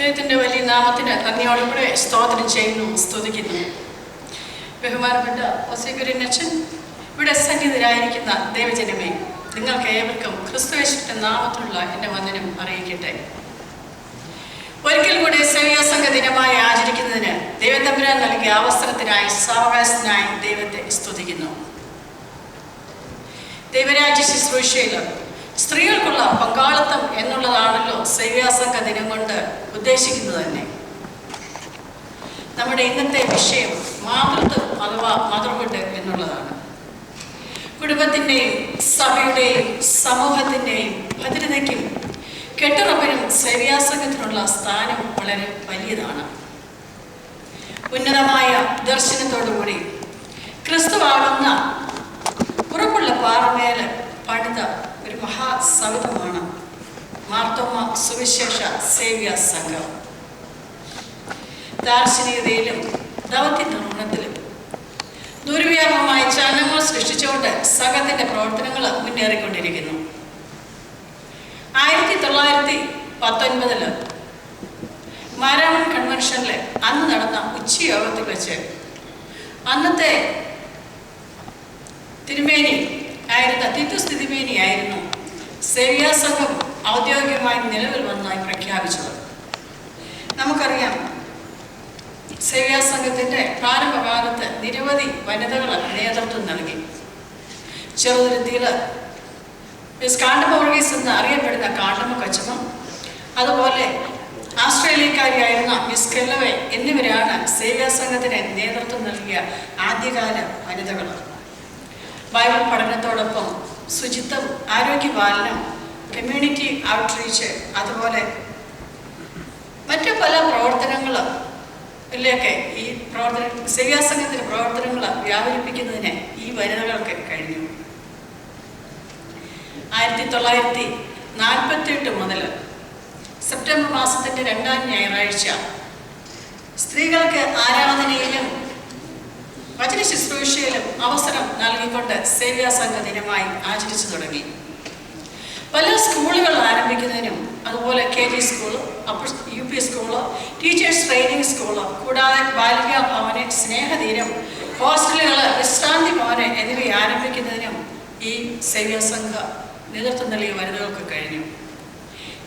ദൈവത്തിൻ്റെ വലിയ നാമത്തിന് നന്ദിയോടുകൂടെ സ്തോത്രം ചെയ്യുന്നു, സ്തുതിക്കുന്നു. ബഹുമാനപ്പെട്ട ഒസേക്കുര്യനച്ഛൻ, ഇവിടെ സന്നിഹിതരായിരിക്കുന്ന ദൈവജനമേ, നിങ്ങൾക്ക് ഏവർക്കും ക്രിസ്തുയേശുവിന്റെ നാമത്തിലുള്ള എൻ്റെ വന്ദനം അറിയിക്കട്ടെ. ഒരിക്കൽ കൂടി സേവ്യാസംഘ ദിനമായി ആചരിക്കുന്നതിന് ദൈവത്തമ്പുരാൻ നൽകിയ അവസരത്തിനായി സാവകാശത്തിനായി ദൈവത്തെ സ്തുതിക്കുന്നു. ദൈവരാജ്യ ശുശ്രൂഷയിൽ സ്ത്രീകൾക്കുള്ള പങ്കാളിത്തം എന്നുള്ളതാണല്ലോ സേവ്യാസംഘ ദിനം കൊണ്ട് ഉദ്ദേശിക്കുന്നത് തന്നെ. നമ്മുടെ ഇന്നത്തെ വിഷയം മാതൃത്വം അഥവാ മദർഹുഡ് എന്നുള്ളതാണ്. കുടുംബത്തിൻ്റെയും സഭയുടെയും സമൂഹത്തിൻ്റെയും ഭദ്രതയ്ക്കും കെട്ടുറപ്പിനും സേവ്യാസംഘത്തിനുള്ള സ്ഥാനം വളരെ വലിയതാണ്. ഉന്നതമായ ദർശനത്തോടുകൂടി ക്രിസ്തുവാകുന്ന ഉറപ്പുള്ള പാറമേൽ പണിത ഒരു മഹാസവിധമാണ് മാർത്തോമ സുവിശേഷ സേവ്യ സംഘം. ദാർശനികതയിലും ദൗത്യ നിർവഹണത്തിലും ദുർവ്യാപകമായ ചലനങ്ങൾ സൃഷ്ടിച്ചുകൊണ്ട് സംഘത്തിന്റെ പ്രവർത്തനങ്ങൾ മുന്നേറിക്കൊണ്ടിരിക്കുന്നു. 1919 മാരാമൺ കൺവെൻഷനിൽ അന്ന് നടന്ന ഉച്ചയോഗത്തിൽ വെച്ച് അന്നത്തെ തിരുമേനി ആയിരുന്ന തീത്തുസ് തിരുമേനിയായിരുന്നു സേവ്യാസംഘം ഔദ്യോഗികമായി നിലവിൽ വന്നതായി പ്രഖ്യാപിച്ചത്. നമുക്കറിയാം, സേവ്യാസംഘത്തിൻ്റെ പ്രാരംഭകാലത്ത് നിരവധി വനിതകൾ നേതൃത്വം നൽകി. ചെറുതുരുത്തിയിൽ മിസ് കാണ്ടമ വർഗീസ് എന്ന് അറിയപ്പെടുന്ന കാണ്ടമ കൊച്ചമ്മ, അതുപോലെ ആസ്ട്രേലിയക്കാരിയായിരുന്ന മിസ് കെല്ലവെ എന്നിവരാണ് സേവ്യാസംഘത്തിന് നേതൃത്വം നൽകിയ ആദ്യകാല വനിതകൾ. ബൈബിൾ പഠനത്തോടൊപ്പം ശുചിത്വം, ആരോഗ്യപാലനം, കമ്മ്യൂണിറ്റി ഔട്ട്റീച്ച്, അതുപോലെ മറ്റു പല പ്രവർത്തനങ്ങളിലേക്ക് ഈ സേവ്യാസംഘത്തിൻ്റെ പ്രവർത്തനങ്ങൾ വ്യാപരിപ്പിക്കുന്നതിന് ഈ വനിതകൾക്ക് കഴിഞ്ഞു. 1948 മുതൽ സെപ്റ്റംബർ മാസത്തിൻ്റെ 2ാം ഞായറാഴ്ച സ്ത്രീകൾക്ക് ആരാധനയിലും വചന ശുശ്രൂഷയിലും അവസരം നൽകിക്കൊണ്ട് സേവ്യാസംഘ ദിനമായി ആചരിച്ചു തുടങ്ങി. പല സ്കൂളുകൾ ആരംഭിക്കുന്നതിനും, അതുപോലെ KG school, UP school, teachers training school, കൂടാതെ ബാലികാ ഭവന്, സ്നേഹതീരം, ഹോസ്റ്റലുകൾ, വിശ്രാന്തി ഭവന് എന്നിവ ആരംഭിക്കുന്നതിനും ഈ സേവ്യാസംഘ നേതൃത്വം നൽകിയ വനിതകൾക്ക് കഴിഞ്ഞു.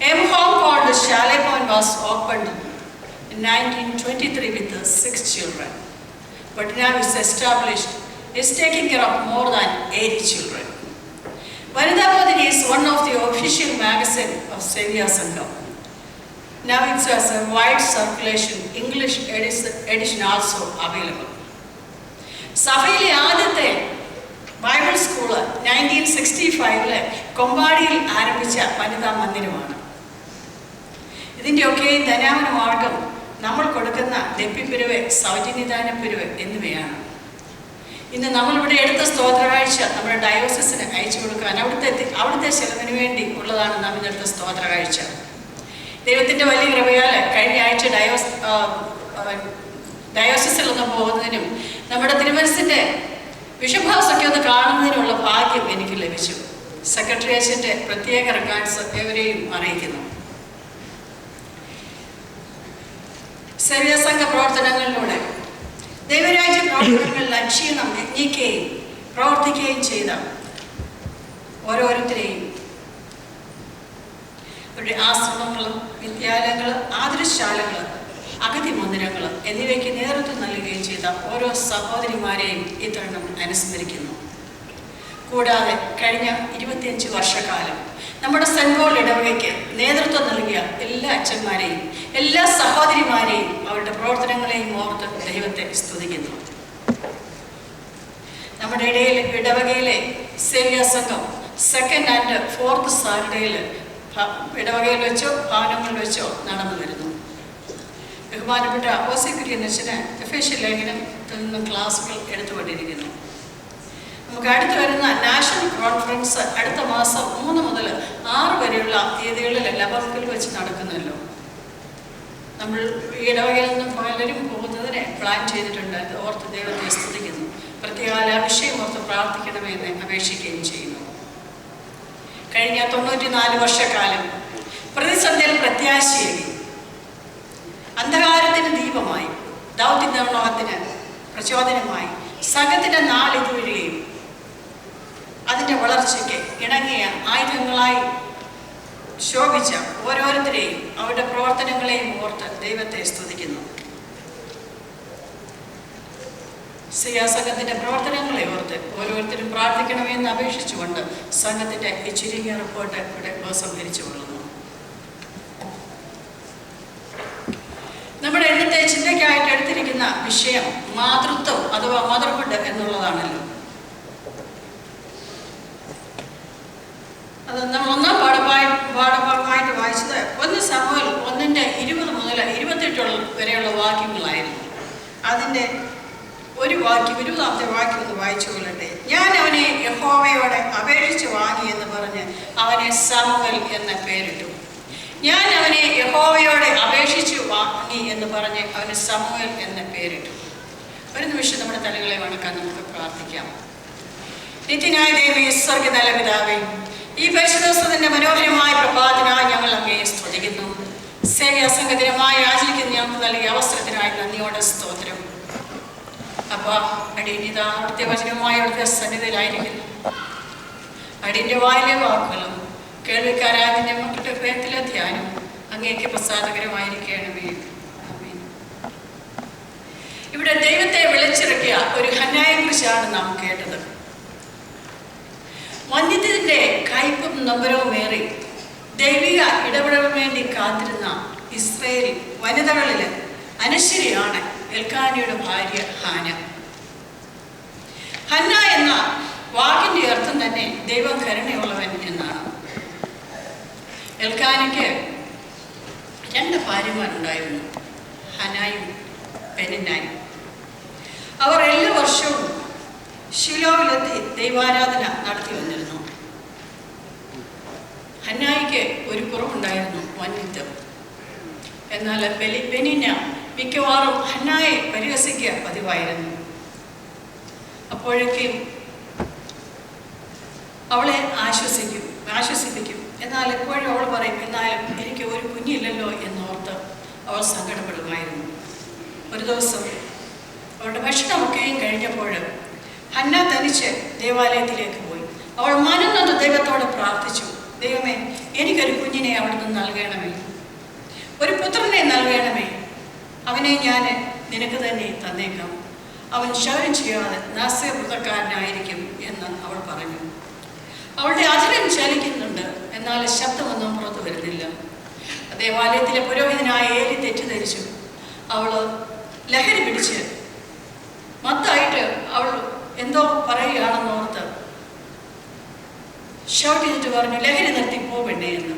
A home called Shalay Bhavan was opened in 1923 with 6 children. But now is established, is taking care of more than 80 children. Vanida Padini is one of the official magazine of Sevya Sangham. Now it has a wide circulation, English edition also available. സഭയിലെ ആദ്യത്തെ Bible school 1965 കൊമ്പാടിയിൽ ആരംഭിച്ച വനിതാ മന്ദിരമാണ്. ഇതിൻ്റെയൊക്കെ ധനാവന മാർഗം നമ്മൾ കൊടുക്കുന്ന ലഭ്യപ്പിരിവ്, സൗജന്യദാനപ്പിരിവ് എന്നിവയാണ്. ഇന്ന് നമ്മളിവിടെ എടുത്ത സ്തോത്രകാഴ്ച നമ്മുടെ ഡയോസിസിന് അയച്ചു കൊടുക്കാൻ അവിടുത്തെ ചെലവിന് വേണ്ടി ഉള്ളതാണ് നാം ഇന്നെടുത്ത സ്തോത്രകാഴ്ച. ദൈവത്തിൻ്റെ വലിയ കൃപയാൽ കഴിഞ്ഞ ആഴ്ച ഡയോസിസിൽ ഒന്ന് പോകുന്നതിനും നമ്മുടെ തിരുമനസിൻ്റെ വിഷുഭാസമൊക്കെ ഒന്ന് കാണുന്നതിനുള്ള ഭാഗ്യം എനിക്ക് ലഭിച്ചു. സെക്രട്ടേറിയറ്റിൻ്റെ പ്രത്യേക റെക്കോർഡ്സ് ഏവരെയും അറിയിക്കുന്നു. സേവ്യാസംഘ പ്രവർത്തനങ്ങളിലൂടെ ദൈവരാജ്യ പ്രവർത്തനങ്ങളിൽ അക്ഷീണം യജ്ഞിക്കുകയും പ്രവർത്തിക്കുകയും ചെയ്ത ഓരോരുത്തരെയും അവരുടെ ആശ്രമങ്ങൾ, വിദ്യാലയങ്ങൾ, ആതുരശാലകൾ, അഗതി മന്ദിരങ്ങൾ എന്നിവയ്ക്ക് നേതൃത്വം നൽകുകയും ചെയ്ത ഓരോ സഹോദരിമാരെയും ഈ തരുണം അനുസ്മരിക്കുന്നു. കൂടാതെ കഴിഞ്ഞ 25 വർഷക്കാലം നമ്മുടെ സെന്റ് പോൾ ഇടവകയ്ക്ക് നേതൃത്വം നൽകിയ എല്ലാ അച്ഛന്മാരെയും എല്ലാ സഹോദരിമാരെയും അവരുടെ പ്രവർത്തനങ്ങളെയും ഓർത്ത് ദൈവത്തെ സ്തുതിക്കുന്നു. നമ്മുടെ ഇടവകയിലെ സേവ്യാസംഘം 2nd and 4th സാറ്റർഡേയിൽ ഇടവകയിൽ വെച്ചോ ഭവനങ്ങളിൽ വെച്ചോ നടന്നു വരുന്നു. ബഹുമാനപ്പെട്ട ഒസേക്കുര്യനച്ഛന് എഫേഷ്യൻ ലേഖനത്തിൽ നിന്നും ക്ലാസുകൾ എടുത്തുകൊണ്ടിരിക്കുന്നു. നമുക്ക് അടുത്ത് വരുന്ന നാഷണൽ കോൺഫറൻസ് അടുത്ത മാസം 3 മുതൽ 6 വരെയുള്ള തീയതികളിൽ ലബർക്കിൽ വെച്ച് നടക്കുന്നല്ലോ. നമ്മൾ ഈ ഇടവകയിൽ നിന്നും പലരും പോകുന്നതിനെ പ്ലാൻ ചെയ്തിട്ടുണ്ട്. ഓർത്ത് ദൈവത്തെ സ്തുതിക്കുന്നു. പ്രത്യേക വിഷയം ഓർത്ത് പ്രാർത്ഥിക്കണമെന്ന് അപേക്ഷിക്കുകയും ചെയ്യുന്നു. കഴിഞ്ഞ 94 വർഷക്കാലം പ്രതിസന്ധിയിൽ പ്രത്യാശയേകി അന്ധകാരത്തിന് ദീപമായി, ദൗത്യനിർവഹണത്തിന് പ്രചോദനമായി സംഘത്തിന്റെ നാളിത് വരികയും അതിൻ്റെ വളർച്ചയ്ക്ക് ഇണങ്ങിയ ആയുധങ്ങളായി ശോഭിച്ച ഓരോരുത്തരെയും അവരുടെ പ്രവർത്തനങ്ങളെയും ഓർത്ത് ദൈവത്തെ സ്തുതിക്കുന്നു. സംഘത്തിന്റെ പ്രവർത്തനങ്ങളെ ഓർത്ത് ഓരോരുത്തരും പ്രാർത്ഥിക്കണമെന്ന് അപേക്ഷിച്ചുകൊണ്ട് സംഘത്തിന്റെ ഈ ചുരുങ്ങിയ റിപ്പോർട്ട് ഇവിടെ ഉപസംഹരിച്ചു കൊള്ളുന്നു. നമ്മുടെ ഇന്നത്തെ ചിന്തയ്ക്കായിട്ട് എടുത്തിരിക്കുന്ന വിഷയം മാതൃത്വം അഥവാ മദർഹുഡ് എന്നുള്ളതാണല്ലോ. അത് നമ്മൾ ഒന്നാം പാഠഭാഗമായിട്ട് വായിച്ചത് 1 ശമൂവേൽ 1:20 മുതൽ 28 വരെയുള്ള വാക്യങ്ങളായിരുന്നു. അതിൻ്റെ ഒരു വാക്യം 20ാമത്തെ വാക്യം ഒന്ന് വായിച്ചു കൊള്ളട്ടെ. ഞാൻ അവനെ യഹോവയോടെ അപേക്ഷിച്ച് വാങ്ങി എന്ന് പറഞ്ഞ് അവനെ ശമൂവേൽ എന്ന പേരിട്ടു. ഞാൻ അവനെ യഹോവയോടെ അപേക്ഷിച്ച് വാങ്ങി എന്ന് പറഞ്ഞ് അവന് ശമൂവേൽ എന്ന പേരിട്ടു. ഒരു നിമിഷം നമ്മുടെ തലകളെ വണക്കാൻ നമുക്ക് പ്രാർത്ഥിക്കാം. നിത്യനായ ദൈവമേ, സ്വർഗ്ഗ നല്ല പിതാവേ, ഈ പരിശുദ്ധത്തിന്റെ മനോഹരമായ പ്രഭാതത്തിനായി ഞങ്ങൾ അങ്ങയെ സ്തുതിക്കുന്നു. സേവ്യാസംഗതിരമായി ആചരിക്കുന്ന ഞങ്ങൾക്ക് നൽകിയ അവസരത്തിനായി നന്ദിയോടെ സ്തോത്രം. അപ്പൊ അടിയനിതാ അവിടുത്തെ വചനവുമായി അവിടുത്തെ സന്നിധിയിലായിരിക്കുന്നു. അടിയന്റെ വായിലെ വാക്കുകളും കേൾവിക്കാരായതിന്റെ മക്കളുടെ ഹൃദയത്തിലെ ധ്യാനം അങ്ങേക്ക് പ്രസാദകരമായിരിക്കണമേ. ഇവിടെ ദൈവത്തെ വിളിച്ചിറക്കിയ ഒരു ഹന്നായെ കുറിച്ചാണ് നാം കേട്ടത്. വന്ധ്യത്തിന്റെ കയ്പും നൊമ്പരവുമേറി ദൈവിക ഇടപെടലിന് വേണ്ടി കാത്തിരുന്ന ഇസ്രായേൽ വനിതകളിൽ അനശ്വരിയാണ് എൽക്കാനയുടെ ഭാര്യ ഹാന. ഹന്ന എന്ന വാക്കിന്റെ അർത്ഥം തന്നെ ദൈവം കരുണയുള്ളവൻ എന്നാണ്. എൽക്കാനയ്ക്ക് 2 ഭാര്യമാരുണ്ടായിരുന്നു, ഹനായും പെനിന്നായും. അവർ എല്ലാ വർഷവും ശിലോവിലെത്തി ദൈവാരാധന നടത്തി വന്നിരുന്നു. ഹന്നായിക്ക് ഒരു കുറവുണ്ടായിരുന്നു, വന്ധ്യത്വം. എന്നാൽ പെനിന്ന മിക്കവാറും ഹന്നായെ പരിഹസിക്കുക പതിവായിരുന്നു. അപ്പോഴേക്കും അവളെ ആശ്വസിപ്പിക്കും. എന്നാൽ എപ്പോഴും അവൾ പറയും, എന്നാലും എനിക്ക് ഒരു കുഞ്ഞില്ലല്ലോ എന്നോർത്ത് അവൾ സങ്കടപ്പെടുമായിരുന്നു. ഒരു ദിവസം അവളുടെ ഭക്ഷണമൊക്കെയും കഴിഞ്ഞപ്പോൾ ഹന്ന തനിച്ച് ദേവാലയത്തിലേക്ക് പോയി. അവൾ മനന്നൊന്ന് ദൈവത്തോട് പ്രാർത്ഥിച്ചു, ദൈവമേ, എനിക്കൊരു കുഞ്ഞിനെ അവിടുന്ന് നൽകണമേ, ഒരു പുത്രനെ നൽകണമേ. അവനെ ഞാൻ നിനക്ക് തന്നെ തന്നേക്കാം. അവൻ ക്ഷൗരം ചെയ്യാതെ നാസ്യ വൃത്തക്കാരനായിരിക്കും എന്ന് അവൾ പറഞ്ഞു. അവളുടെ അധരം ചലിക്കുന്നുണ്ട്, എന്നാൽ ശബ്ദമൊന്നും പുറത്തു വരുന്നില്ല. ദേവാലയത്തിലെ പുരോഹിതനായ ഏലി തെറ്റിദ്ധരിച്ചു. അവൾ ലഹരി പിടിച്ച് മത്തായിട്ട് അവൾ എന്തോ പറയുകയാണെന്ന് ഓർത്ത് ഷൗട്ട് ചെയ്തിട്ട് പറഞ്ഞു, ലഹരി നിർത്തി പോവെണ്ണേ എന്ന്.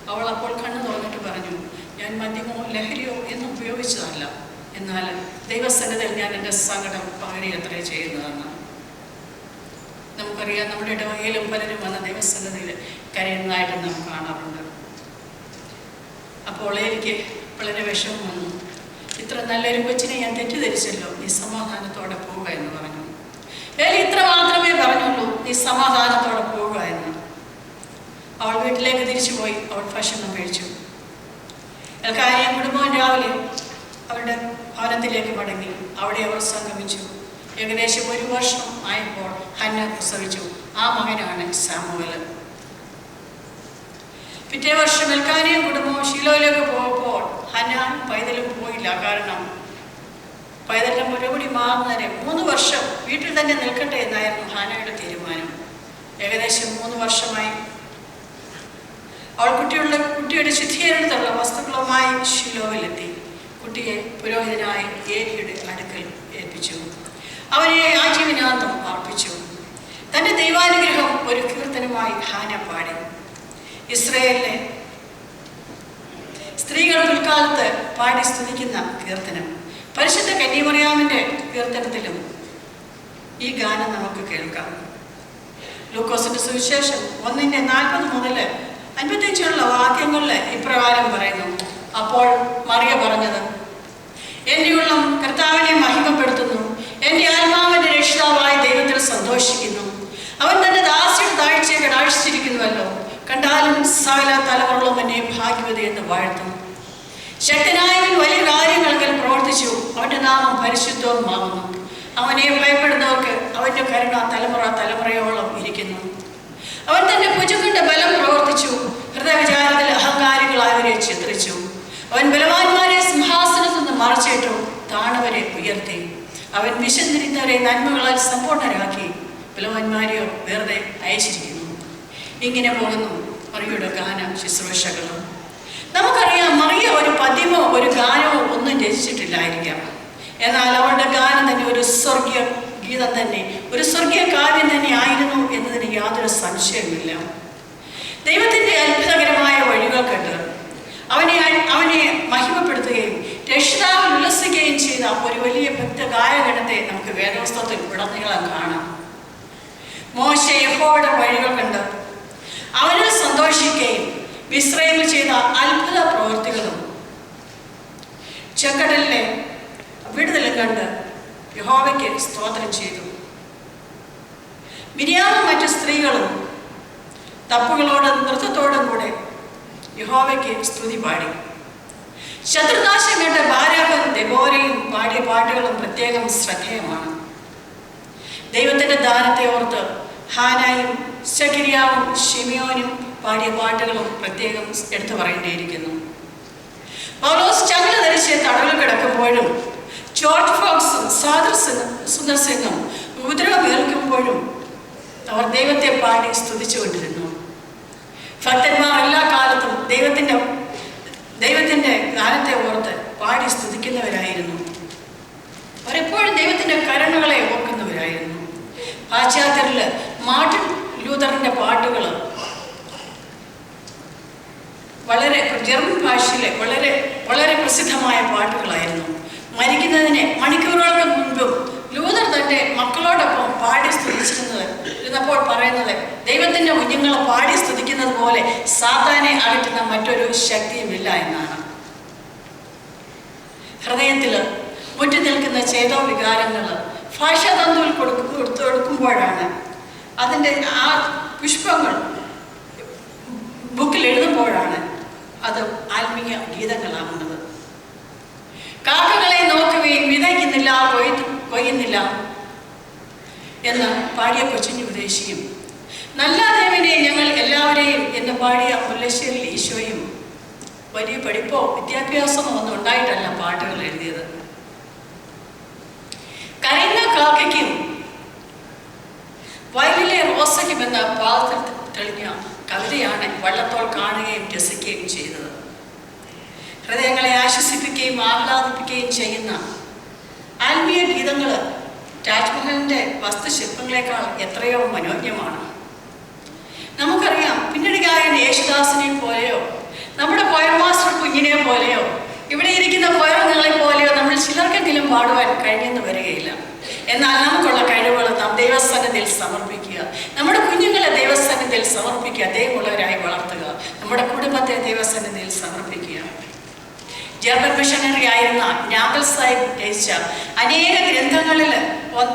അവൾ അപ്പോൾ കണ്ണു തുറന്നിട്ട് പറഞ്ഞു, ഞാൻ മദ്യമോ ലഹരിയോ എന്നും ഉപയോഗിച്ചതല്ല, എന്നാൽ ദൈവസന്നിധിയിൽ ഞാൻ എൻ്റെ സങ്കടം പകരുകയത്രേ ചെയ്യുന്നതെന്ന്. നമുക്കറിയാം, നമ്മുടെ ഇടവകയിലും പലരും വന്ന ദൈവസന്നിധിയിൽ കരയുന്നതായിട്ട് നാം കാണാറുണ്ട്. അപ്പോൾ എനിക്ക് വളരെ വിഷമം വന്നു. ഇത്ര നല്ലൊരു കൊച്ചിനെ ഞാൻ തെറ്റിദ്ധരിച്ചല്ലോ, നീ സമാധാനത്തോടെ പോവുക എന്ന് പറഞ്ഞു. ഏലി ഇത്ര മാത്രമേ പറഞ്ഞുള്ളൂ, നീ സമാധാനത്തോടെ പോവുക എന്ന്. അവൾ വീട്ടിലേക്ക് തിരിച്ചുപോയി. അവൾ ഭക്ഷണം കഴിച്ചു. എൽക്കാനയും കുടുംബവും രാവിലെ അവരുടെ ഭവനത്തിലേക്ക് മടങ്ങി. അവിടെ അവർ സംഗമിച്ചു. ഏകദേശം 1 വർഷം ആയപ്പോൾ ഹന്ന പ്രസവിച്ചു. ആ മകനാണ് ശമൂവേൽ. പിറ്റേ വർഷം എൽക്കാനയും കുടുംബവും ശീലോയിലേക്ക് പോകുമ്പോൾ ഹന്ന പൈതലും പോയില്ല. കാരണം പൈതലിന്റെ മുരപടി മാറുന്നതിന് 3 വർഷം വീട്ടിൽ തന്നെ നിൽക്കട്ടെ എന്നായിരുന്നു ഹാനയുടെ തീരുമാനം. ഏകദേശം 3 വർഷമായി അവൾ കുട്ടിയുടെ ശുദ്ധീകരണത്തിലുള്ള വസ്തുക്കളുമായി ശിലോവിലെത്തി. കുട്ടിയെ പുരോഹിതനായി ഏലിയുടെ അടുക്കൽ ഏൽപ്പിച്ചു. അവനെ ആജീവനാന്തം അർപ്പിച്ചു. തൻ്റെ ദൈവാനുഗ്രഹം ഒരു കീർത്തനമായി ഹാന പാടി. ഇസ്രായേലിലെ സ്ത്രീകൾ പിൽക്കാലത്ത് പാടി സ്തുതിക്കുന്ന കീർത്തനം, പരിശുദ്ധ കന്യമറിയാമിൻ്റെ കീർത്തനത്തിലും ഈ ഗാനം നമുക്ക് കേൾക്കാം. ലൂക്കോസിന്റെ സുവിശേഷം 1:40 മുതൽ 55 വാക്യങ്ങളിൽ ഇപ്രകാരം പറയുന്നു. അപ്പോൾ മറിയ പറഞ്ഞത്, എൻ്റെ ഉള്ളം കർത്താവിനെ മഹിമപ്പെടുത്തുന്നു, എൻ്റെ ആത്മാവിൻ്റെ രക്ഷിതാവായ ദൈവത്തിൽ സന്തോഷിക്കുന്നു. അവൻ തൻ്റെ ദാസിയുടെ താഴ്ചയെ കടാക്ഷിച്ചിരിക്കുന്നുവല്ലോ. കണ്ടാലും സകല തലമുറകളും എന്നെ ഭാഗ്യവതി എന്ന് വാഴ്ത്തും. ശക്തനായവൻ വലിയ കാര്യങ്ങളെങ്കിൽ പ്രവർത്തിച്ചു. അവന്റെ നാമം പരിശുദ്ധവുമാകുന്നു. അവനെ ഭയപ്പെടുന്നവർക്ക് അവന്റെ കരുണ തലമുറ തലമുറയോളം ഇരിക്കുന്നു. അവൻ തന്റെ ഭുജത്തിന്റെ ബലം പ്രവർത്തിച്ചു. ഹൃദയവിചാരത്തിൽ അഹങ്കാരികളായവരെ ചിത്രിച്ചു. അവൻ ബലവാന്മാരെ സിംഹാസനത്തിൽ നിന്ന് മറച്ചിട്ടു, താണവരെ ഉയർത്തി. അവൻ വിശന്നിരുന്നവരെ നന്മകളാൽ സമ്പൂർണരാക്കി, ബലവാന്മാരെയോ വെറുതെ അയച്ചിരിക്കുന്നു. ഇങ്ങനെ പോകുന്നു മറിയയുടെ ഗാന ശുശ്രൂഷകളും. നമുക്കറിയാം, മറിയ ഒരു പദ്യമോ ഒരു ഗാനമോ ഒന്നും രചിച്ചിട്ടില്ലായിരിക്കാം. എന്നാൽ അവളുടെ ഗാനം തന്നെ ഒരു സ്വർഗീയ ഗീതം തന്നെ, ഒരു സ്വർഗീയ കാവ്യം തന്നെ ആയിരുന്നു എന്നതിന് യാതൊരു സംശയവുമില്ല. ദൈവത്തിൻ്റെ അത്ഭുതകരമായ വഴികൾ കേട്ട് അവനെ മഹിമപ്പെടുത്തുകയും രക്ഷിതാവിൽ ഉല്ലസിക്കുകയും ചെയ്ത ഒരു വലിയ ഭക്ത ഗായഗണത്തെ നമുക്ക് വേദപുസ്തകത്തിൽ ഉടനീളം കാണാം. മോശെ യഹോവയുടെ വഴികൾ കണ്ട് അവനിൽ സന്തോഷിക്കുകയും മിസ്രയീമിൽ ചെയ്ത അത്ഭുത പ്രവൃത്തികളും ചെങ്കടലിലെ വിടുതലും കണ്ട് യഹോവയ്ക്ക് സ്തോത്രം ചെയ്തു. മിരിയാമും മറ്റു സ്ത്രീകളും തപ്പുകളോടും നൃത്തത്തോടും കൂടെ യഹോവയ്ക്ക് സ്തുതി പാടി. ശത്രുനാശം കണ്ട ബാരാക്കും ദെബോരയും പാടിയ പാട്ടുകളും പ്രത്യേകം ശ്രദ്ധേയമാണ്. ദൈവത്തിന്റെ ദാനത്തെ ഓർത്ത് ഹാനായും ശകിരിയാവും ഷിമിയോനും പാടിയ പാട്ടുകളും പ്രത്യേകം എടുത്തു പറയേണ്ടിയിരിക്കുന്നു. പൗലോസ് ചങ്ങല ധരിച്ച് തടവിൽ കിടക്കുമ്പോഴും ജോർജ് ഫോക്സും സാദർ സുന്ദർ സിംഗും ഉപദ്രവമേൽക്കുമ്പോഴും അവർ ദൈവത്തെ പാടി സ്തുതിച്ചുകൊണ്ടിരുന്നു. ഭക്തന്മാർ എല്ലാ കാലത്തും ദൈവത്തിന്റെ ഗാനത്തെ ഓർത്ത് പാടി സ്തുതിക്കുന്നവരായിരുന്നു. അവരെപ്പോഴും ദൈവത്തിന്റെ കരുണകളെ ഓർക്കുന്നവരായിരുന്നു. പാശ്ചാത്യരിൽ മാർട്ടിൻ ലൂതറിന്റെ പാട്ടുകൾ വളരെ ജർമ്മൻ ഭാഷയിലെ വളരെ വളരെ പ്രസിദ്ധമായ പാട്ടുകളായിരുന്നു. മരിക്കുന്നതിന് മണിക്കൂറുകൾക്ക് മുൻപും ലൂതർ തന്റെ മക്കളോടൊപ്പം പാടി സ്തുതിച്ചിരുന്നപ്പോൾ പറയുന്നത്, ദൈവത്തിന്റെ കുഞ്ഞുങ്ങളെ പാടി സ്തുതിക്കുന്നത് പോലെ സാത്താനെ അകറ്റുന്ന മറ്റൊരു ശക്തിയുമില്ല എന്നാണ്. ഹൃദയത്തിൽ മുറ്റി നിൽക്കുന്ന ചേതോ വികാരങ്ങൾ ഭാഷാതന്തുവിൽ കൊടുക്കുമ്പോഴാണ്, അതിൻ്റെ ആ പുഷ്പങ്ങൾ ബുക്കിൽ എഴുതുമ്പോഴാണ് അത് ആത്മീയ ഗീതങ്ങളാകുന്നത്. കാക്കകളെ നോക്കുകയും വിതയ്ക്കുന്നില്ല കൊയ്യുന്നില്ല എന്ന് പാടിയ കൊച്ചിഞ്ഞു ഉപദേശിയും, നല്ല ദേവനെ ഞങ്ങൾ എല്ലാവരെയും എന്ന് പാടിയ മുല്ലശ്ശേരി ഈശോയും വലിയ പഠിപ്പോ വിദ്യാഭ്യാസമോ ഒന്നും ഉണ്ടായിട്ടല്ല പാട്ടുകൾ എഴുതിയത്. കരയുന്ന കാക്കയ്ക്കും വയലിലെ റോസയ്ക്കും എന്ന പാദത്തിൽ തെളിഞ്ഞ കവിതയാണ് വള്ളത്തോൾ കാണുകയും രസിക്കുകയും ചെയ്തത്. ഹൃദയങ്ങളെ ആശ്വസിപ്പിക്കുകയും ആഹ്ലാദിപ്പിക്കുകയും ചെയ്യുന്ന ആത്മീയ ഗീതങ്ങൾ താജ്മഹലിൻ്റെ വാസ്തുശില്പങ്ങളെക്കാൾ എത്രയോ മനോജ്ഞമാണ്. നമുക്കറിയാം, പിന്നീട് ഗായകൻ യേശുദാസിനെ പോലെയോ നമ്മുടെ കൊയർ മാസ്റ്റർ കുഞ്ഞിനെ പോലെയോ ഇവിടെ ഇരിക്കുന്ന കൊയറുകളെ പോലെയോ നമ്മൾ ചിലർക്കെങ്കിലും പാടുവാൻ കഴിഞ്ഞെന്ന് വരികയില്ല. എന്നാൽ നമുക്കുള്ള കഴിവുകൾ നാം ദൈവസന്നിധിയിൽ സമർപ്പിക്കുക, നമ്മുടെ കുഞ്ഞുങ്ങളെ ദൈവസന്നിധിയിൽ സമർപ്പിക്കുക, ദൈവമുള്ളവരായി വളർത്തുക, നമ്മുടെ കുടുംബത്തെ ദൈവസന്നിധിയിൽ സമർപ്പിക്കുക. ജർമ്മൻ മിഷണറി ആയിരുന്ന നാഗൽ സാഹിബ് രചിച്ച അനേക ഗ്രന്ഥങ്ങളിൽ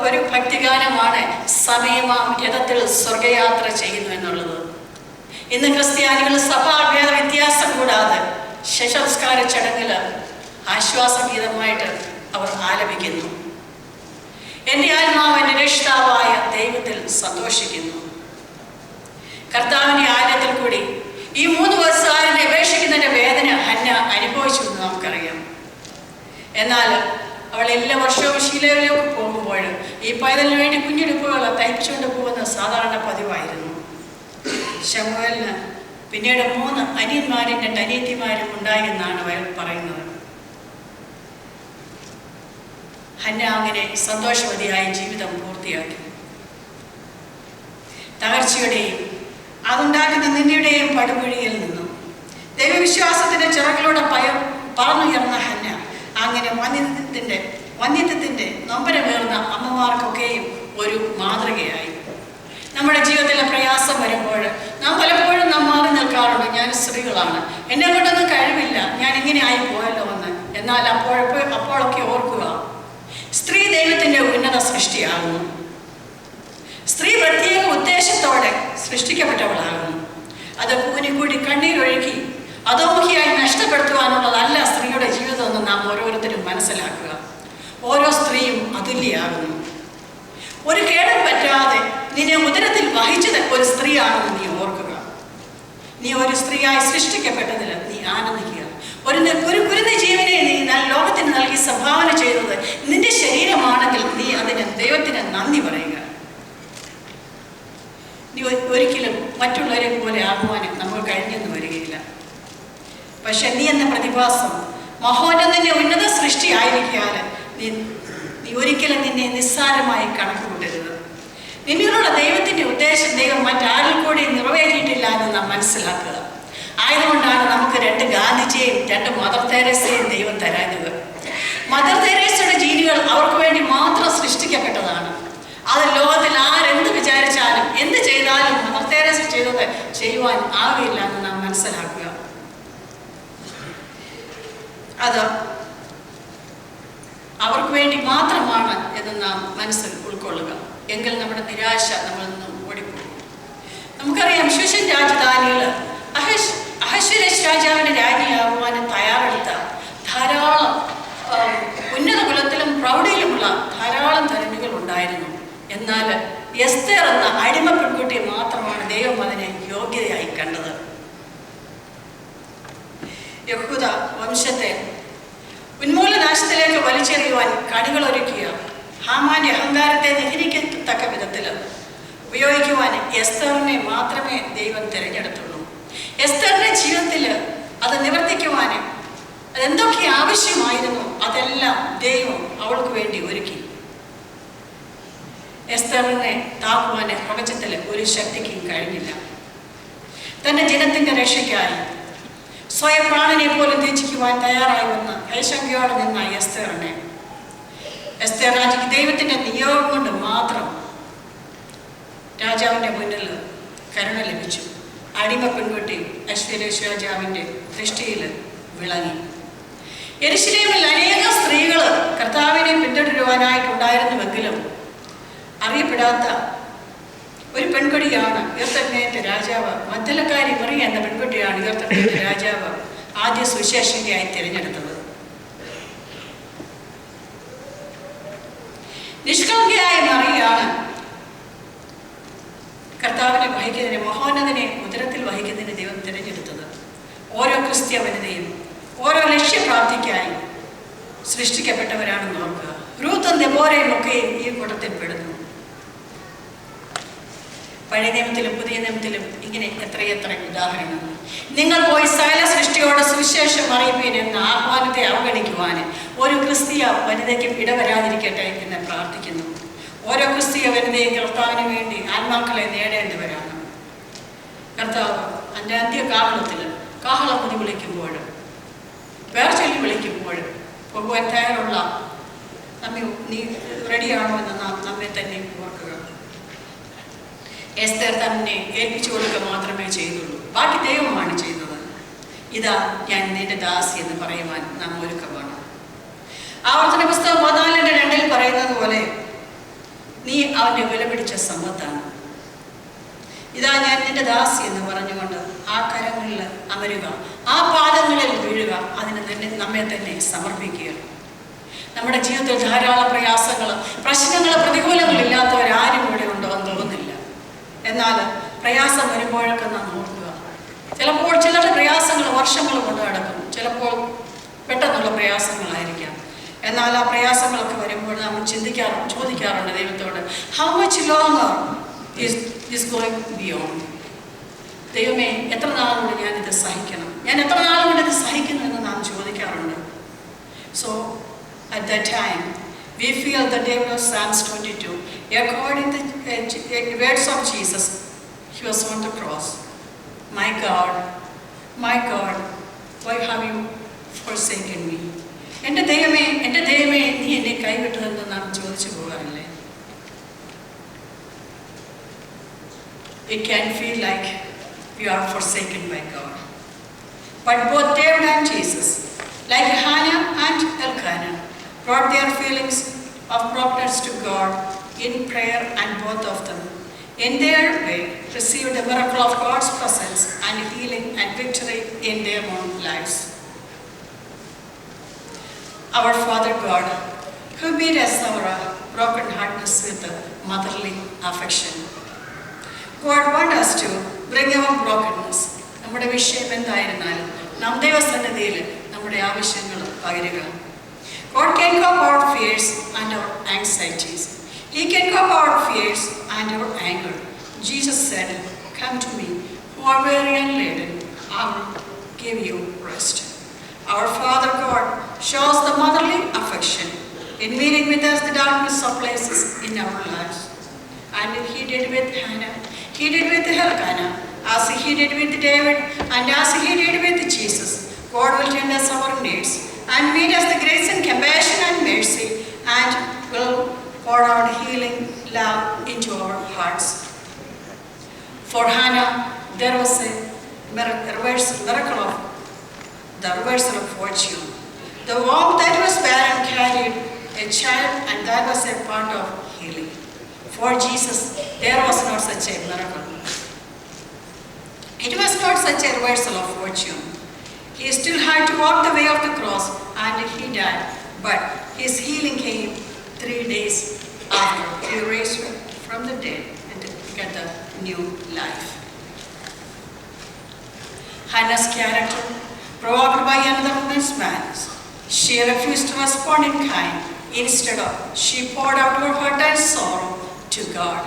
ഒരു ഭക്തിഗാനമാണ് സമയമാം രഥത്തിൽ സ്വർഗയാത്ര ചെയ്യുന്നു എന്നുള്ളത്. ഇന്ന് ക്രിസ്ത്യാനികൾ സഭാഭേദ വ്യത്യാസം കൂടാതെ ശവസംസ്കാര ചടങ്ങിൽ ആശ്വാസഗീതമായിട്ട് അവർ ആലപിക്കുന്നു. എൻ്റെ ആത്മാവ് എൻ്റെ രക്ഷിതാവായ ദൈവത്തിൽ സന്തോഷിക്കുന്നു. കർത്താവിൻ്റെ ആലയത്തിൽ കൂടി ഈ 3 വയസ്സുകാരനെ അപേക്ഷിക്കുന്നതിൻ്റെ വേദന ഹന്ന അനുഭവിച്ചു എന്ന് നമുക്കറിയാം. എന്നാൽ അവൾ എല്ലാ വർഷവും ശീലയിലേക്ക് പോകുമ്പോൾ ഈ പൈതലിന് വേണ്ടി കുഞ്ഞെടുപ്പുകൾ തയ്ച്ചുകൊണ്ട് പോകുന്ന സാധാരണ പതിവായിരുന്നു. ശമൂവേലിന് പിന്നീട് 3 അനിയന്മാരും 2 അനിയത്തിമാരും ഉണ്ടായി എന്നാണ് അവർ പറയുന്നത്. ഹന്ന അങ്ങനെ സന്തോഷവതിയായി ജീവിതം പൂർത്തിയാക്കി. തകർച്ചയുടെയും അതുണ്ടാക്കുന്ന നിന്ദയുടെയും പടുകുഴിയിൽ നിന്നും ദൈവവിശ്വാസത്തിന്റെ ചിറകിലൂടെ പറന്നുയർന്ന ഹന്ന അങ്ങനെ വന്ധ്യത്വത്തിന്റെ നൊമ്പരമേറുന്ന അമ്മമാർക്കൊക്കെയും ഒരു മാതൃകയായി. നമ്മുടെ ജീവിതത്തിലെ പ്രയാസം വരുമ്പോൾ നാം പലപ്പോഴും മാറി നിൽക്കാറുണ്ട്. ഞാൻ സ്ത്രീകളാണ്, എന്നെ കൊണ്ടൊന്നും കഴിവില്ല, ഞാൻ ഇങ്ങനെ ആയി പോയല്ലോ എന്ന്. എന്നാൽ അപ്പോഴൊക്കെ ഓർക്കുക, സ്ത്രീ ദൈവത്തിന്റെ ഉന്നത സൃഷ്ടിയാകുന്നു. സ്ത്രീ പ്രത്യേക ഉദ്ദേശത്തോടെ സൃഷ്ടിക്കപ്പെട്ടവളാകുന്നു. അത് കൂനിക്കൂടി കണ്ണീരൊഴുക്കി അധോമുഖിയായി നഷ്ടപ്പെടുത്തുവാനുള്ളതല്ല സ്ത്രീയുടെ നാം ഓരോരുത്തരും മനസ്സിലാക്കുക. ഓരോ സ്ത്രീയും അതുല്യാകുന്നു. ഒരു കേടും പറ്റാതെ നിന്നെ ഉദരത്തിൽ വഹിച്ചത് ഒരു സ്ത്രീയാണെന്ന് നീ ഓർക്കുക. നീ ഒരു സ്ത്രീയായി സൃഷ്ടിക്കപ്പെട്ടതിൽ നീ ആനന്ദിക്കുക. ഒരു കുരുന്ന ജീവനെ നീ ലോകത്തിന് നൽകി സംഭാവന ചെയ്തത് നിന്റെ ശരീരമാണെങ്കിൽ നീ അതിന് ദൈവത്തിന് നന്ദി പറയുക. നീ ഒരിക്കലും മറ്റുള്ളവരെ പോലെ ആകുവാനും നമ്മൾ കഴിഞ്ഞെന്ന് വരികയില്ല. പക്ഷെ നീ എന്ന പ്രതിഭാസം മഹോന്നതന്റെ ഉന്നത സൃഷ്ടിയായിരിക്കാതെ നീ ഒരിക്കലും നിന്നെ നിസ്സാരമായി കണക്ക് കൂട്ടരുത്. നിന്നിലുള്ള ദൈവത്തിന്റെ ഉദ്ദേശം ദൈവം മറ്റാരിൽ കൂടി നിറവേറ്റിയിട്ടില്ല എന്ന് നാം മനസ്സിലാക്കുക. ആയതുകൊണ്ടാണ് നമുക്ക് 2 ഗാന്ധിജിയെയും 2 മദർ തെരേസയെയും ദൈവം തരാഞ്ഞത്. മദർ തെരേസയുടെ ജീനുകൾ അവർക്ക് വേണ്ടി മാത്രം സൃഷ്ടിക്കപ്പെട്ടതാണ്. അത് ലോകത്തിൽ ആരെന്ത് വിചാരിച്ചാലും എന്ത് ചെയ്താലും മദർ തെരേസ ചെയ്തത് ചെയ്യുവാൻ ആവില്ല എന്ന് നാം മനസ്സിലാക്കുക. അത് അവർക്ക് വേണ്ടി മാത്രമാണ് എന്ന് നാം മനസ്സിൽ ഉൾക്കൊള്ളുക. എങ്കിൽ നമ്മുടെ നിരാശ നമ്മളിൽ നിന്നും ഓടിപ്പോകും. നമുക്കറിയാം, ശൂഷൻ രാജധാനിയിൽ അഹശ്വേരോശ് രാജാവിന്റെ രാജ്ഞിയാകുവാനും തയ്യാറെടുത്ത ധാരാളം ഉന്നത കുലത്തിലും പ്രൗഢിയിലുമുള്ള ധാരാളം തരുണികൾ ഉണ്ടായിരുന്നു. എന്നാൽ എസ്തേർ എന്ന അടിമ പെൺകുട്ടിയെ മാത്രമാണ് ദൈവം അതിനെ യോഗ്യതയായി കണ്ടത്. യഹൂദ വംശത്തെ ഉന്മൂലനാശത്തിലേക്ക് വലിച്ചെറിയുവാൻ കണികളൊരുക്കിയ ഹാമാന്റെ അഹങ്കാരത്തെ നിഹരിക്കത്തക്ക വിധത്തിൽ ഉപയോഗിക്കുവാൻ എസ്തറിനെ മാത്രമേ ദൈവം തിരഞ്ഞെടുത്തുള്ളൂ. എസ്തറിന്റെ ജീവിതത്തിൽ അത് നിവർത്തിക്കുവാൻ അതെന്തൊക്കെ ആവശ്യമായിരുന്നു അതെല്ലാം ദൈവം അവൾക്ക് വേണ്ടി ഒരുക്കി. എസ്തറിനെ താക്കുവാൻ പ്രപഞ്ചത്തിൽ ഒരു ശക്തിക്കും കഴിഞ്ഞില്ല. തന്റെ ജനത്തിന്റെ രക്ഷയ്ക്കായി സ്വയം പ്രാണനെ പോലും ത്യജിക്കുവാൻ തയ്യാറായി വന്ന ഭയശങ്കയോടെ നിന്ന എസ്തേർ രാജയ്ക്ക് ദൈവത്തിന്റെ നിയോഗം കൊണ്ട് മാത്രം രാജാവിന്റെ മുന്നിൽ കരുണ ലഭിച്ചു. അടിമ പെൺകുട്ടി അഹശ്വേരോശ് രാജാവിന്റെ ദൃഷ്ടിയിൽ വിളങ്ങി. യെരുശലേമിൽ അനേക സ്ത്രീകൾ കർത്താവിനെ പിന്തുടരുവാനായിട്ടുണ്ടായിരുന്നുവെങ്കിലും അറിയപ്പെടാത്ത ഒരു പെൺകുട്ടിയാണ് ഉയർത്തെഴുന്നേറ്റ രാജാവ്. മഗ്ദലക്കാരി മറിയ എന്ന പെൺകുട്ടിയാണ് ഉയർത്തെഴുന്നേറ്റ രാജാവ് ആദ്യ സുവിശേഷകയായി തിരഞ്ഞെടുത്തത്. നിഷ്കളങ്കയായ മറിയാണ് കർത്താവിനെ വഹിക്കുന്നതിന്, മഹോന്നതനെ ഉദരത്തിൽ വഹിക്കുന്നതിന് ദൈവം തിരഞ്ഞെടുത്തത്. ഓരോ ക്രിസ്ത്യ വനിതയും ഓരോ ലക്ഷ്യപ്രാപ്തിക്കായി സൃഷ്ടിക്കപ്പെട്ടവരാണെന്ന് ഓർക്കുക. രൂത്തും ദെബോരയും ഒക്കെയും ഈ കൂട്ടത്തിൽ പെടുന്നു. പഴയ നിയമത്തിലും പുതിയ നിയമത്തിലും ഇങ്ങനെ എത്രയെത്ര ഉദാഹരണങ്ങൾ. നിങ്ങൾ പോയി സകല സൃഷ്ടിയോടെ സുവിശേഷം അറിയിപ്പീൻ എന്ന ആഹ്വാനത്തെ അവഗണിക്കുവാൻ ഒരു ക്രിസ്തീയ വനിതയ്ക്കും ഇടവരാതിരിക്കട്ടെ എന്ന് പ്രാർത്ഥിക്കുന്നു. ഓരോ ക്രിസ്തീയ വനിതയും കർത്താവിന് വേണ്ടി ആത്മാക്കളെ നേടേണ്ടവരാണ്. കർത്താവ് എൻ്റെ അന്ത്യകാഹളത്തിൽ കാഹളം മുതി വിളിക്കുമ്പോൾ, വേർചൊല്ലി വിളിക്കുമ്പോൾ പോകുവാൻ തയ്യാറുള്ള നീ റെഡിയാണോ എന്ന് നാം നമ്മെ തന്നെ ഓർക്കുക. എസ്തേർ തന്നെ ഏൽപ്പിച്ചു കൊടുക്കുക മാത്രമേ ചെയ്തുള്ളൂ. ബാക്കി ദൈവമാണ് ചെയ്തത്. ഇതാ ഞാൻ നിന്റെ ദാസി എന്ന് പറയുവാൻ നാം ഒരുക്കമാണ്. ആവർത്തന പുസ്തകം 14:2 പറയുന്നത് പോലെ നീ അവൻ്റെ വിലപിടിച്ച സമ്പത്താണ്. ഇതാ ഞാൻ നിന്റെ ദാസി എന്ന് പറഞ്ഞുകൊണ്ട് ആ കരങ്ങളിൽ അമരുക, ആ പാദങ്ങളിൽ വീഴുക, അതിന് തന്നെ നമ്മെ തന്നെ സമർപ്പിക്കുക. നമ്മുടെ ജീവിതത്തിൽ ധാരാളം പ്രയാസങ്ങൾ, പ്രശ്നങ്ങൾ, പ്രതികൂലങ്ങളില്ലാത്തവരാരും ഇവിടെ ഉണ്ടോ എന്ന് തോന്നുന്നില്ല. എന്നാൽ പ്രയാസം വരുമ്പോഴൊക്കെ നാം നോക്കുക. ചിലപ്പോൾ ചിലരുടെ പ്രയാസങ്ങൾ വർഷങ്ങൾ കൊണ്ട് നടക്കും, ചിലപ്പോൾ പെട്ടെന്നുള്ള പ്രയാസങ്ങളായിരിക്കാം. എന്നാൽ ആ പ്രയാസങ്ങളൊക്കെ വരുമ്പോൾ നമ്മൾ ചോദിക്കാറുണ്ട് ദൈവത്തോട്, how much longer is this going beyond? ദൈവമേ, എത്ര നാളുകൊണ്ട് ഞാനിത് സഹിക്കണം, ഞാൻ എത്ര നാളുകൊണ്ട് ഇത് സഹിക്കുന്നു എന്ന് നാം ചോദിക്കാറുണ്ട്. So at that time we feel the David of Psalms 22, according to the words of Jesus, he was on the cross. My God, why have you forsaken me? എൻ്റെ ദൈവമേ നീ എന്നെ കൈവിട്ടതെന്ന് നാം ചോദിച്ചു പോകാറില്ലേ? It can feel like we are forsaken by God. But both David and Jesus, like Hannah and Elkanah, brought their feelings of brokenness to God in prayer, and both of them, in their way, received the miracle of God's presence and healing and victory in their own lives. our Father God, who meet us our broken heartness with motherly affection. God wants us to bring our brokenness. നമ്മുടെ വിഷയം എന്തായിരുന്നാലും നാം ദൈവസന്നിധിയിൽ നമ്മുടെ ആവശ്യങ്ങൾ പകരുക. God can cope our fears and our anxieties. He can cope our fears and our anger. Jesus said, "Come to me, who are weary and laden, I will give you rest." Our Father God shows the motherly affection in meeting with us the darkness of places in our lives. And He did with Hannah, He did with Elkanah, as He did with David, and as He did with Jesus. God will tend us our needs and meet us the grace and compassion and mercy, and will pour out healing love into our hearts. For Hannah, there was a miracle of the reversal of fortune. The womb that was barren carried a child, and that was a part of healing. For Jesus, there was not such a miracle. It was not such a reversal of fortune. He still had to walk the way of the cross, and He died. But His healing came 3 days after He raised from the dead and got the new life. Hannah's character, provoked by another woman's malice, she refused to respond in kind. Instead of, she poured out her hurt and sorrow to God,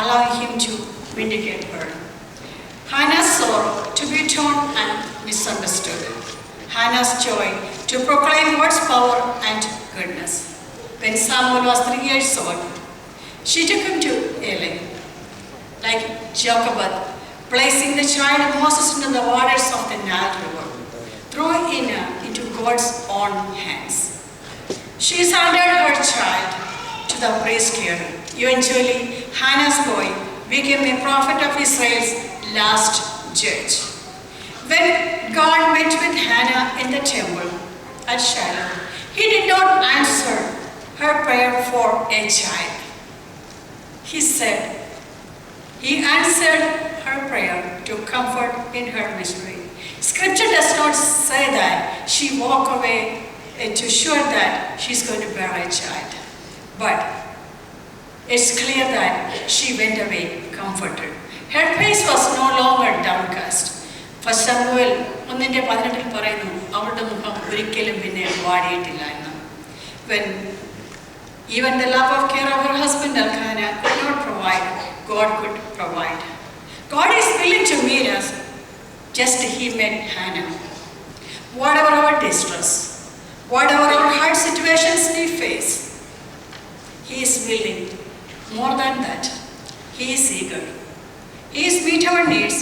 allowing Him to vindicate her. Hannah's sorrow to be torn and misunderstood. Hannah's joy to proclaim God's power and goodness. When Samuel was 3 years old, she took him to Eli, like Jochebed, placing the child Moses into the waters of the Nile River, threw him into God's own hands. She surrendered her child to the priest care. Eventually, Hannah's boy became a prophet of Israel's last judge. When God met with Hannah in the temple at Shiloh, He did not answer her prayer for a child. He answered her prayer to comfort in her misery. Scripture does not say that she walked away to sure that she's going to bear a child. But it's clear that she went away comforted. Her face was no longer downcast. First Samuel 1:18 പറയുന്നു, അവളുടെ മുഖം ഒരിക്കലും പിന്നെ വാടിയിട്ടില്ല എന്ന്. When even the love of care of her husband Elkanah could not provide, God could provide. God is willing to meet us just as He met Hannah. Whatever our distress, whatever our hard situations we face, He is willing. More than that, He is eager. He is meet our needs